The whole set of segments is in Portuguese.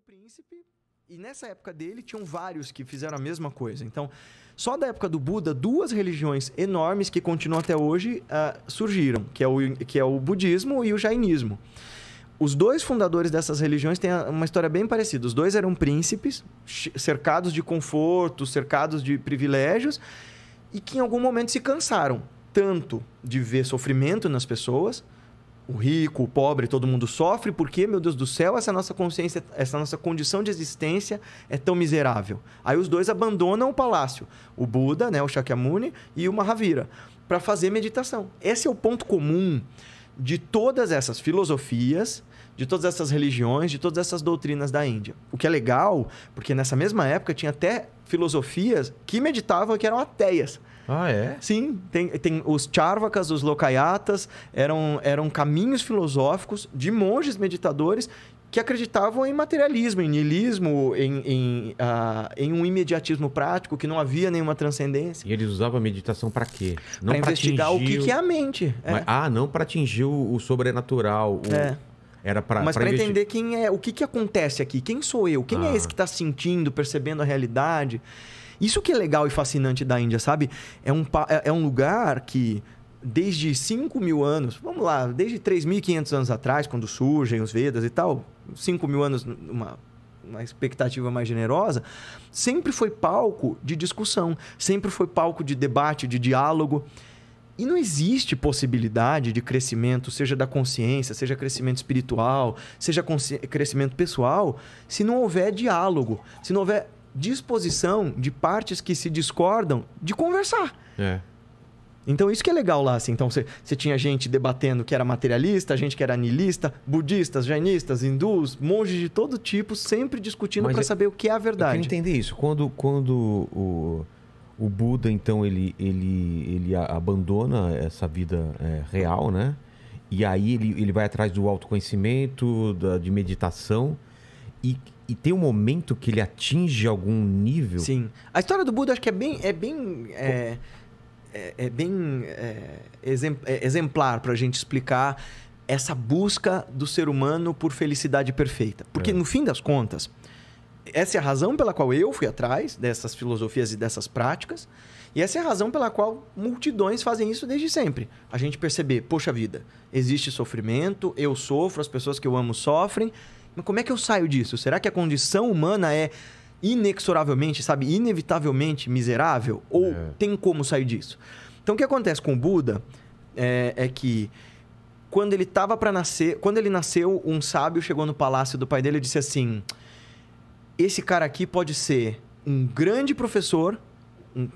príncipe, e nessa época dele tinham vários que fizeram a mesma coisa. Então, só da época do Buda, duas religiões enormes que continuam até hoje surgiram, que é o budismo e o jainismo. Os dois fundadores dessas religiões têm uma história bem parecida. Os dois eram príncipes, cercados de conforto, cercados de privilégios, e que em algum momento se cansaram tanto de ver sofrimento nas pessoas. O rico, o pobre, todo mundo sofre. Porque, meu Deus do céu, essa nossa consciência, essa nossa condição de existência é tão miserável. Aí os dois abandonam o palácio. O Buda, né, o Shakyamuni, e o Mahavira, para fazer meditação. Esse é o ponto comum de todas essas filosofias, de todas essas religiões, de todas essas doutrinas da Índia. O que é legal, porque nessa mesma época tinha até filosofias que meditavam que eram ateias. Ah, é? Sim, tem os Charvakas, os Lokayatas, eram caminhos filosóficos de monges meditadores que acreditavam em materialismo, em niilismo, em um imediatismo prático, que não havia nenhuma transcendência. E eles usavam a meditação para quê? Para investigar o que é a mente. Mas, não para atingir o sobrenatural. Era Mas para entender quem é, o que acontece aqui, quem sou eu, quem é esse que está sentindo, percebendo a realidade. Isso que é legal e fascinante da Índia, sabe? É um lugar que, desde 5.000 anos, vamos lá, desde 3.500 anos atrás, quando surgem os Vedas e tal, 5.000 anos, uma expectativa mais generosa, sempre foi palco de discussão, sempre foi palco de debate, de diálogo. E não existe possibilidade de crescimento, seja da consciência, seja crescimento espiritual, seja crescimento pessoal, se não houver diálogo, se não houver disposição de partes que se discordam de conversar. Então, isso que é legal lá. Assim. Então, você tinha gente debatendo que era materialista, gente que era niilista, budistas, jainistas, hindus, monges de todo tipo, sempre discutindo para saber o que é a verdade. Eu quero entender isso. Quando o Buda, então, ele abandona essa vida real, né? E aí ele vai atrás do autoconhecimento, de meditação, e tem um momento que ele atinge algum nível? Sim. A história do Buda acho que é bem exemplar para a gente explicar essa busca do ser humano por felicidade perfeita. Porque, no fim das contas, essa é a razão pela qual eu fui atrás dessas filosofias e dessas práticas. E essa é a razão pela qual multidões fazem isso desde sempre. A gente perceber, poxa vida, existe sofrimento, eu sofro, as pessoas que eu amo sofrem. Mas como é que eu saio disso? Será que a condição humana é inexoravelmente, inevitavelmente miserável? Ou tem como sair disso? Então, o que acontece com o Buda é que quando ele estava para nascer, quando ele nasceu, um sábio chegou no palácio do pai dele e disse assim: esse cara aqui pode ser um grande professor,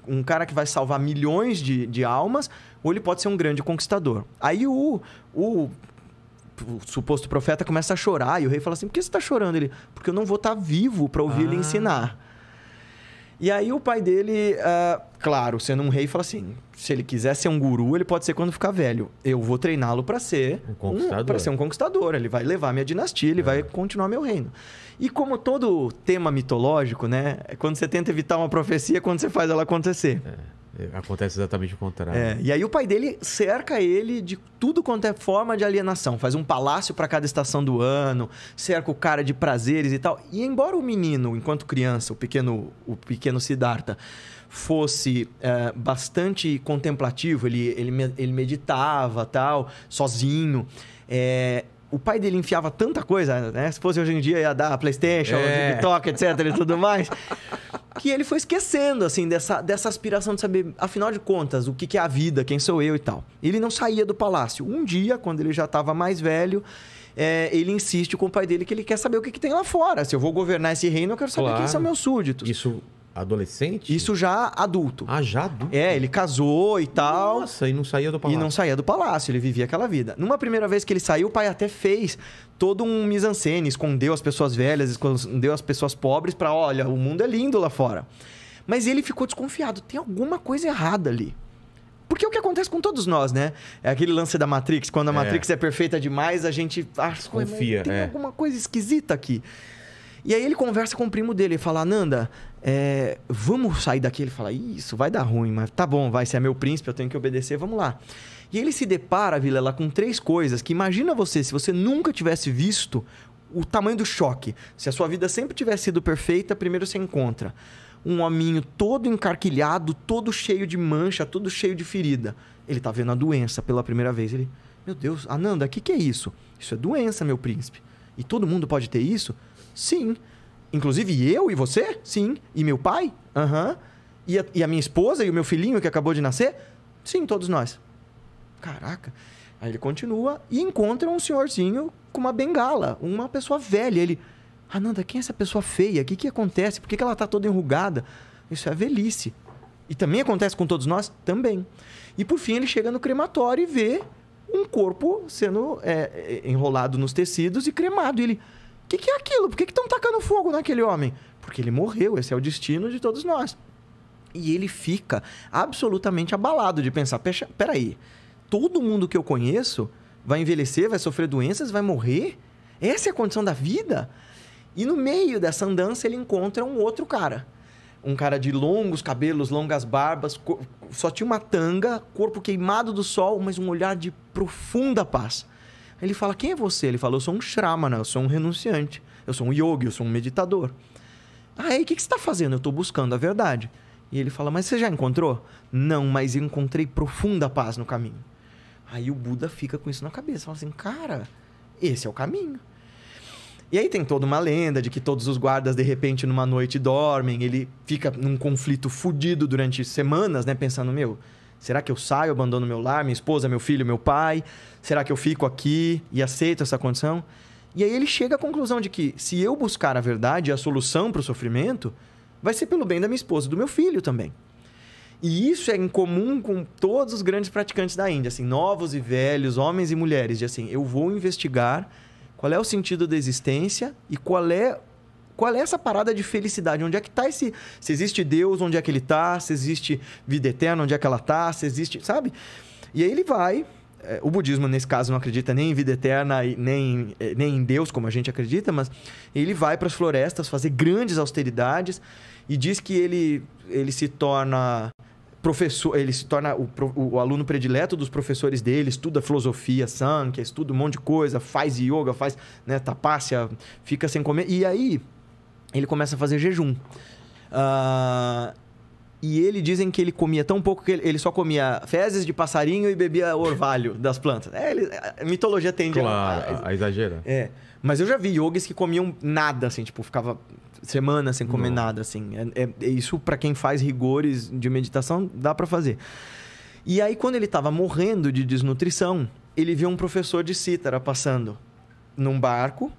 um cara que vai salvar milhões de almas, ou ele pode ser um grande conquistador. Aí o suposto profeta começa a chorar, e o rei fala assim: por que você está chorando? Ele: porque eu não vou estar vivo para ouvir ele ensinar. E aí o pai dele, claro, sendo um rei, fala assim: se ele quiser ser um guru, ele pode ser quando ficar velho. Eu vou treiná-lo para ser um conquistador. Ele vai levar minha dinastia, ele vai continuar meu reino. E como todo tema mitológico, né? Quando você tenta evitar uma profecia, quando você faz ela acontecer. Acontece exatamente o contrário. E aí o pai dele cerca ele de tudo quanto é forma de alienação. Faz um palácio para cada estação do ano, cerca o cara de prazeres e tal. E embora o menino, enquanto criança, o pequeno Siddhartha, fosse bastante contemplativo, ele meditava, tal, sozinho. O pai dele enfiava tanta coisa, né? Se fosse hoje em dia, ia dar PlayStation, TikTok, etc. e tudo mais. Que ele foi esquecendo, assim, dessa aspiração de saber, afinal de contas, o que é a vida, quem sou eu e tal. Ele não saía do palácio. Um dia, quando ele já estava mais velho, ele insiste com o pai dele que ele quer saber o que tem lá fora. Se eu vou governar esse reino, eu quero saber quem são meus súditos. Isso adolescente? Isso já adulto. Já adulto? Ele casou e tal. Nossa, e não saía do palácio. E não saía do palácio, ele vivia aquela vida. Numa primeira vez que ele saiu, o pai até fez todo um mise-en-scène, escondeu as pessoas velhas, escondeu as pessoas pobres para, olha, o mundo é lindo lá fora. Mas ele ficou desconfiado, tem alguma coisa errada ali. Porque é o que acontece com todos nós, né? É aquele lance da Matrix, quando a Matrix é perfeita demais, a gente desconfia, tem alguma coisa esquisita aqui. E aí ele conversa com o primo dele e fala: Nanda, vamos sair daqui. Ele fala: isso vai dar ruim, mas tá bom, vai ser meu príncipe, eu tenho que obedecer, vamos lá. E ele se depara, Vilela, com 3 coisas que imagina você, se você nunca tivesse visto o tamanho do choque. Se a sua vida sempre tivesse sido perfeita, primeiro você encontra um hominho todo encarquilhado, todo cheio de mancha, todo cheio de ferida. Ele tá vendo a doença pela primeira vez. Ele, meu Deus, Ananda, o que é isso? Isso é doença, meu príncipe. E todo mundo pode ter isso? Sim. Inclusive eu e você? Sim. E meu pai? Aham. E a minha esposa e o meu filhinho que acabou de nascer? Sim, todos nós. Caraca. Aí ele continua e encontra um senhorzinho com uma bengala, uma pessoa velha. Ele, Ananda, quem é essa pessoa feia? O que acontece? Por que ela está toda enrugada? Isso é velhice. E também acontece com todos nós? Também. E por fim ele chega no crematório e vê um corpo sendo enrolado nos tecidos e cremado. E ele, o que é aquilo? Por que estão tacando fogo naquele homem? Porque ele morreu, esse é o destino de todos nós. E ele fica absolutamente abalado de pensar, peraí, todo mundo que eu conheço vai envelhecer, vai sofrer doenças, vai morrer? Essa é a condição da vida? E no meio dessa andança ele encontra um outro cara. Um cara de longos cabelos, longas barbas, só tinha uma tanga, corpo queimado do sol, mas um olhar de profunda paz. Ele fala, quem é você? Ele fala, eu sou um Shramana, eu sou um renunciante, eu sou um yogi, eu sou um meditador. Ah, e o que você está fazendo? Eu estou buscando a verdade. E ele fala, mas você já encontrou? Não, mas eu encontrei profunda paz no caminho. Aí o Buda fica com isso na cabeça, fala assim, cara, esse é o caminho. E aí tem toda uma lenda de que todos os guardas, de repente, numa noite dormem, ele fica num conflito fudido durante semanas, né? Pensando, meu, será que eu saio, abandono meu lar, minha esposa, meu filho, meu pai? Será que eu fico aqui e aceito essa condição? E aí ele chega à conclusão de que se eu buscar a verdade e a solução para o sofrimento, vai ser pelo bem da minha esposa e do meu filho também. E isso é em comum com todos os grandes praticantes da Índia, assim, novos e velhos, homens e mulheres, de assim, eu vou investigar qual é o sentido da existência e qual é essa parada de felicidade, onde é que está esse... Se existe Deus, onde é que ele está? Se existe vida eterna, onde é que ela está? Se existe... Sabe? E aí ele vai... O budismo, nesse caso, não acredita nem em vida eterna, nem em Deus, como a gente acredita, mas ele vai para as florestas fazer grandes austeridades e diz que ele se torna professor, ele se torna o aluno predileto dos professores dele, estuda filosofia, Sankhya, estuda um monte de coisa, faz yoga, faz tapasya, fica sem comer. E aí ele começa a fazer jejum. E ele dizem que ele comia tão pouco que ele só comia fezes de passarinho e bebia orvalho das plantas. A mitologia tende a exagera. Mas eu já vi yogis que comiam nada, assim, tipo, ficava semanas sem comer nada, assim. Isso, para quem faz rigores de meditação, dá para fazer. E aí, quando ele estava morrendo de desnutrição, ele viu um professor de cítara passando num barco.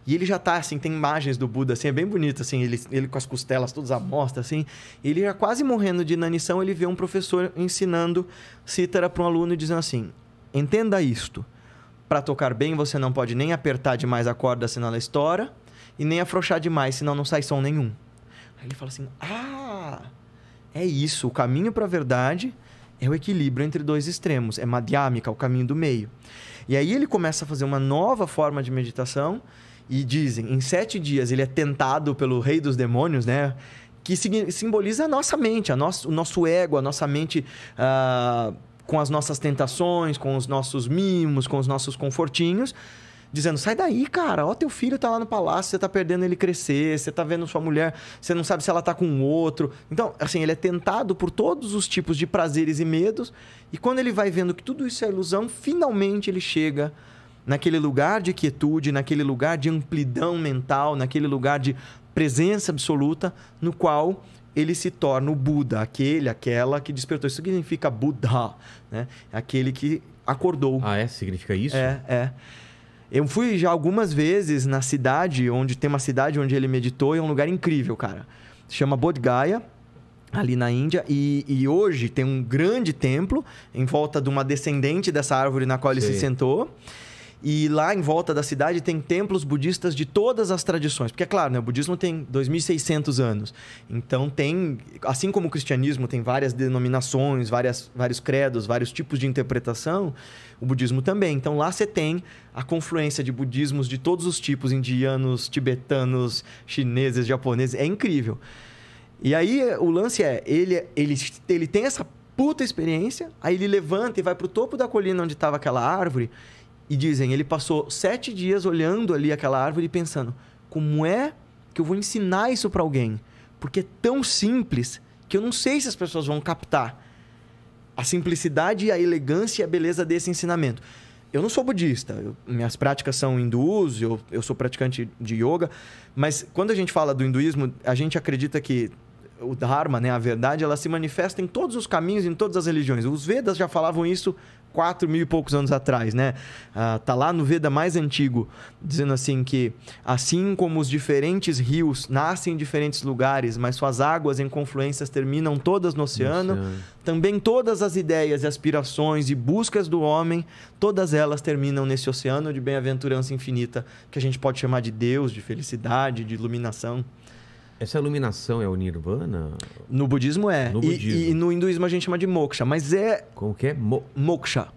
E ele já tá, assim, tem imagens do Buda, assim, é bem bonito, assim, ele com as costelas todas à mostra, assim. Ele já quase morrendo de inanição, ele vê um professor ensinando cítara para um aluno e dizendo assim, entenda isto, para tocar bem você não pode nem apertar demais a corda, senão ela estoura, e nem afrouxar demais, senão não sai som nenhum. Aí ele fala assim, é isso, o caminho para a verdade é o equilíbrio entre dois extremos, é Madhyamika, o caminho do meio. E aí ele começa a fazer uma nova forma de meditação. E dizem, em 7 dias ele é tentado pelo rei dos demônios, né? Que simboliza a nossa mente, o nosso ego, a nossa mente com as nossas tentações, com os nossos mimos, com os nossos confortinhos. Dizendo, sai daí, cara. Ó, teu filho tá lá no palácio, você tá perdendo ele crescer, você tá vendo sua mulher, você não sabe se ela tá com outro. Então, assim, ele é tentado por todos os tipos de prazeres e medos. E quando ele vai vendo que tudo isso é ilusão, finalmente ele chega naquele lugar de quietude, naquele lugar de amplidão mental, naquele lugar de presença absoluta, no qual ele se torna o Buda, aquela que despertou. Isso significa Buddha, né? Aquele que acordou. Significa isso? Eu fui já algumas vezes na cidade, tem uma cidade onde ele meditou, e é um lugar incrível, cara. Se chama Bodh Gaya, ali na Índia, e hoje tem um grande templo em volta de uma descendente dessa árvore na qual ele se sentou. E lá em volta da cidade tem templos budistas de todas as tradições. Porque, é claro, né, o budismo tem 2.600 anos. Então tem, assim como o cristianismo tem várias denominações, vários credos, vários tipos de interpretação, o budismo também. Então lá você tem a confluência de budismos de todos os tipos, indianos, tibetanos, chineses, japoneses. É incrível. E aí o lance ele tem essa puta experiência, aí ele levanta e vai pro topo da colina onde estava aquela árvore. E dizem, ele passou 7 dias olhando ali aquela árvore e pensando, como é que eu vou ensinar isso para alguém? Porque é tão simples que eu não sei se as pessoas vão captar a simplicidade, a elegância e a beleza desse ensinamento. Eu não sou budista, minhas práticas são hindus, eu sou praticante de yoga, mas quando a gente fala do hinduísmo, a gente acredita que o Dharma, né, a verdade, ela se manifesta em todos os caminhos, em todas as religiões. Os Vedas já falavam isso 4.000 e poucos anos atrás, né? Tá lá no Veda mais antigo, dizendo assim que assim como os diferentes rios nascem em diferentes lugares, mas suas águas em confluências terminam todas no oceano, também todas as ideias e aspirações e buscas do homem, todas elas terminam nesse oceano de bem-aventurança infinita, que a gente pode chamar de Deus, de felicidade, de iluminação. Essa iluminação é o Nirvana? No budismo é. No budismo. E no hinduísmo a gente chama de moksha, mas é... Como que é? Moksha.